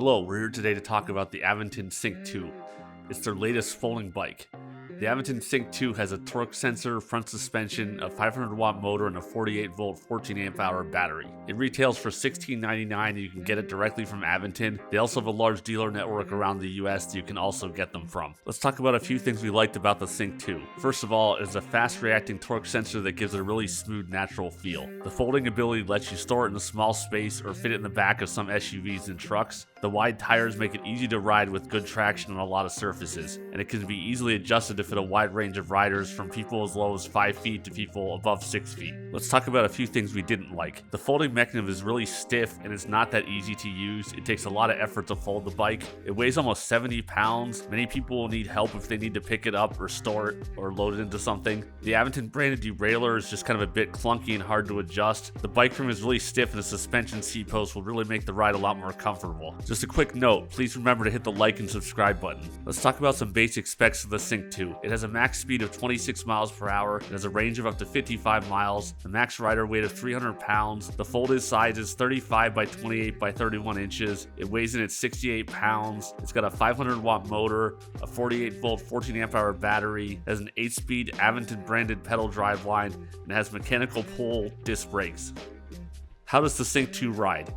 Hello, we're here today to talk about the Aventon Sinch 2. It's their latest folding bike. The Aventon Sinch 2 has a torque sensor, front suspension, a 500 watt motor, and a 48 volt 14 amp hour battery. It retails for $16.99 and you can get it directly from Aventon. They also have a large dealer network around the US that you can also get them from. Let's talk about a few things we liked about the Sinch 2. First of all, it's a fast reacting torque sensor that gives it a really smooth, natural feel. The folding ability lets you store it in a small space or fit it in the back of some SUVs and trucks. The wide tires make it easy to ride with good traction on a lot of surfaces, and it can be easily adjusted to fit a wide range of riders from people as low as 5 feet to people above 6 feet. Let's talk about a few things we didn't like. The folding mechanism is really stiff and it's not that easy to use. It takes a lot of effort to fold the bike. It weighs almost 70 pounds. Many people will need help if they need to pick it up or store it or load it into something. The Aventon branded derailleur is just kind of a bit clunky and hard to adjust. The bike frame is really stiff and the suspension seat post will really make the ride a lot more comfortable. Just a quick note, please remember to hit the like and subscribe button. Let's talk about some basic specs of the Sinch 2. It has a max speed of 26 miles per hour. It has a range of up to 55 miles. The max rider weight of 300 pounds. The folded size is 35 by 28 by 31 inches. It weighs in at 68 pounds. It's got a 500 watt motor, a 48 volt 14 amp hour battery. It has an 8-speed Aventon branded pedal driveline and has mechanical pull disc brakes. How does the Sinch 2 ride?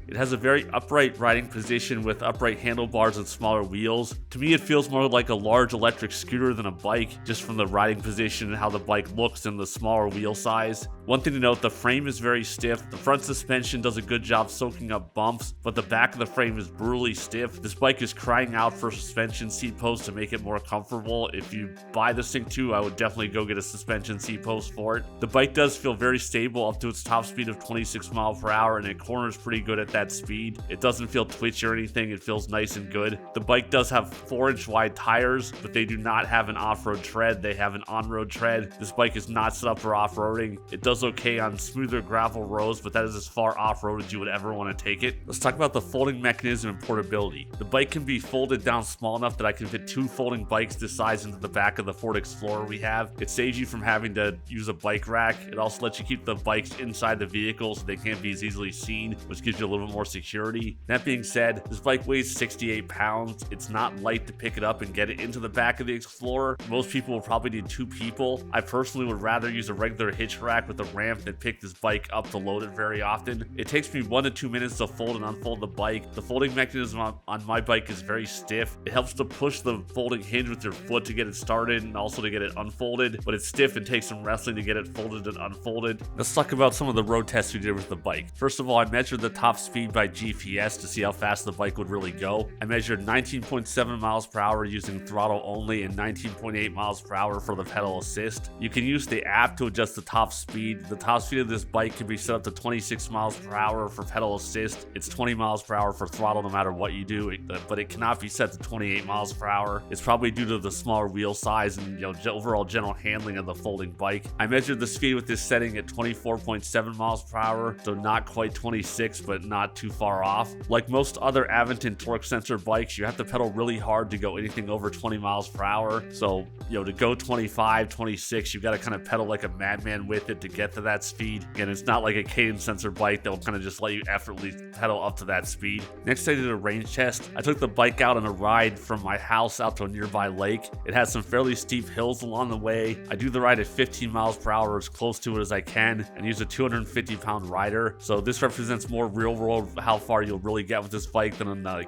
It has a very upright riding position with upright handlebars and smaller wheels. To me, it feels more like a large electric scooter than a bike, just from the riding position and how the bike looks and the smaller wheel size. One thing to note, the frame is very stiff. The front suspension does a good job soaking up bumps, but the back of the frame is brutally stiff. This bike is crying out for suspension seat posts to make it more comfortable. If you buy the Sinch 2, I would definitely go get a suspension seat post for it. The bike does feel very stable up to its top speed of 26 miles per hour, and it corners pretty good at that speed. It doesn't feel twitchy or anything. It feels nice and good. The bike does have 4-inch wide tires, but they do not have an off-road tread. They have an on-road tread. This bike is not set up for off-roading. It does okay on smoother gravel roads, but that is as far off-road as you would ever want to take it. Let's talk about the folding mechanism and portability. The bike can be folded down small enough that I can fit 2 folding bikes this size into the back of the Ford Explorer we have. It saves you from having to use a bike rack. It also lets you keep the bikes inside the vehicle so they can't be as easily seen, which gives you a little bit more security. That being said, this bike weighs 68 pounds. It's not light to pick it up and get it into the back of the Explorer. Most people will probably need 2 people. I personally would rather use a regular hitch rack with a ramp than pick this bike up to load it very often. It takes me 1 to 2 minutes to fold and unfold the bike. The folding mechanism on my bike is very stiff. It helps to push the folding hinge with your foot to get it started and also to get it unfolded, but it's stiff and takes some wrestling to get it folded and unfolded. Let's talk about some of the road tests we did with the bike. First of all, I measured the top speed by GPS to see how fast the bike would really go. I measured 19.7 miles per hour using throttle only and 19.8 miles per hour for the pedal assist. You can use the app to adjust the top speed. The top speed of this bike can be set up to 26 miles per hour for pedal assist. It's 20 miles per hour for throttle no matter what you do, but it cannot be set to 28 miles per hour. It's probably due to the smaller wheel size and overall general handling of the folding bike. I measured the speed with this setting at 24.7 miles per hour, so not quite 26, but not too far off. Like most other Aventon torque sensor bikes, you have to pedal really hard to go anything over 20 miles per hour. So, to go 25, 26, you've got to kind of pedal like a madman with it to get to that speed. And it's not like a cadence sensor bike that will kind of just let you effortlessly pedal up to that speed. Next, I did a range test. I took the bike out on a ride from my house out to a nearby lake. It has some fairly steep hills along the way. I do the ride at 15 miles per hour, as close to it as I can, and use a 250-pound rider. So this represents more real world how far you'll really get with this bike than a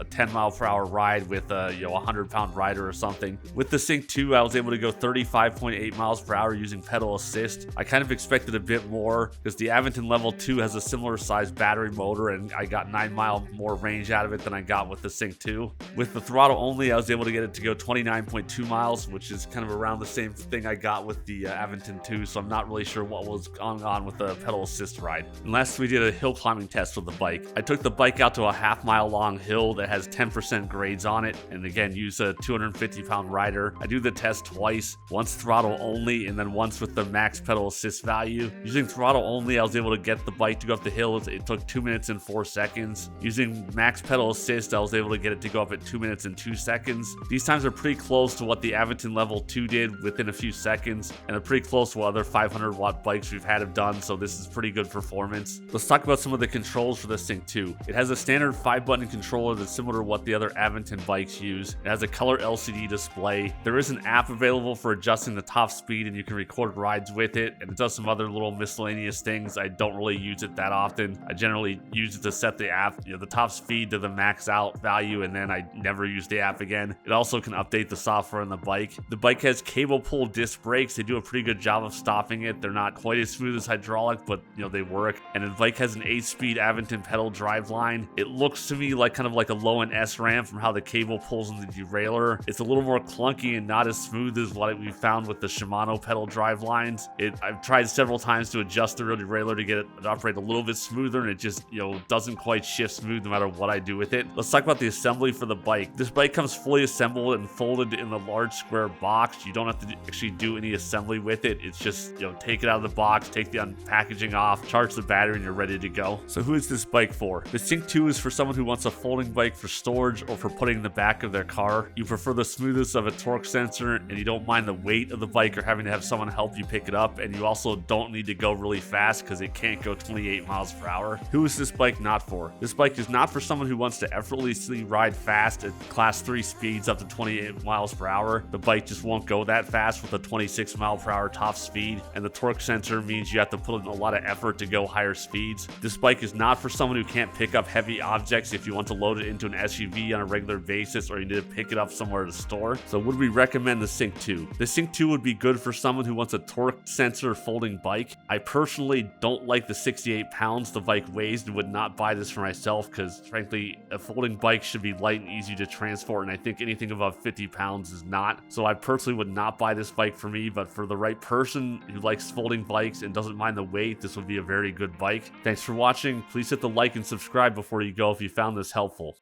10 mile per hour ride with a 100-pound rider or something. With the Sinch 2, I was able to go 35.8 miles per hour using pedal assist. I kind of expected a bit more because the Aventon Level 2 has a similar size battery motor and I got 9 mile more range out of it than I got with the Sinch 2. With the throttle only, I was able to get it to go 29.2 miles, which is kind of around the same thing I got with the Aventon 2, so I'm not really sure what was going on with the pedal assist ride. And last, we did a hill climbing test with the bike. I took the bike out to a half-mile long hill that has 10% grades on it, and again, use a 250-pound rider. I do the test twice, once throttle only, and then once with the max pedal assist value. Using throttle only, I was able to get the bike to go up the hill. It took 2 minutes and 4 seconds. Using max pedal assist, I was able to get it to go up at 2 minutes and 2 seconds. These times are pretty close to what the Aventon Level 2 did within a few seconds, and are pretty close to what other 500 watt bikes we've had have done, so this is pretty good performance. Let's talk about some of the controls controls for the Sync 2. It has a standard 5-button controller that's similar to what the other Aventon bikes use. It has a color LCD display. There is an app available for adjusting the top speed, and you can record rides with it, and it does some other little miscellaneous things. I don't really use it that often. I generally use it to set the app, the top speed to the max out value, and then I never use the app again. It also can update the software on the bike. The bike has cable pull disc brakes. They do a pretty good job of stopping it. They're not quite as smooth as hydraulic, but they work. And the bike has an 8-speed Aventon pedal driveline. It looks to me like kind of like a low-end S-Ram from how the cable pulls in the derailleur. It's a little more clunky and not as smooth as what we found with the Shimano pedal drivelines. I've tried several times to adjust the rear derailleur to get it to operate a little bit smoother, and it just doesn't quite shift smooth no matter what I do with it. Let's talk about the assembly for the bike. This bike comes fully assembled and folded in the large square box. You don't have to actually do any assembly with it. It's just take it out of the box, take the unpackaging off, charge the battery, and you're ready to go. So who is this bike for? The Sync 2 is for someone who wants a folding bike for storage or for putting in the back of their car. You prefer the smoothness of a torque sensor, and you don't mind the weight of the bike or having to have someone help you pick it up, and you also don't need to go really fast because it can't go 28 miles per hour. Who is this bike not for? This bike is not for someone who wants to effortlessly ride fast at class 3 speeds up to 28 miles per hour. The bike just won't go that fast with a 26 mile per hour top speed, and the torque sensor means you have to put in a lot of effort to go higher speeds. This bike is not for someone who can't pick up heavy objects if you want to load it into an SUV on a regular basis, or you need to pick it up somewhere to store. So would we recommend the Sync 2? The Sync 2 would be good for someone who wants a torque sensor folding bike. I personally don't like the 68 pounds the bike weighs and would not buy this for myself because frankly a folding bike should be light and easy to transport, and I think anything above 50 pounds is not. So I personally would not buy this bike for me, but for the right person who likes folding bikes and doesn't mind the weight, this would be a very good bike. Thanks for watching. Please hit the like and subscribe before you go if you found this helpful.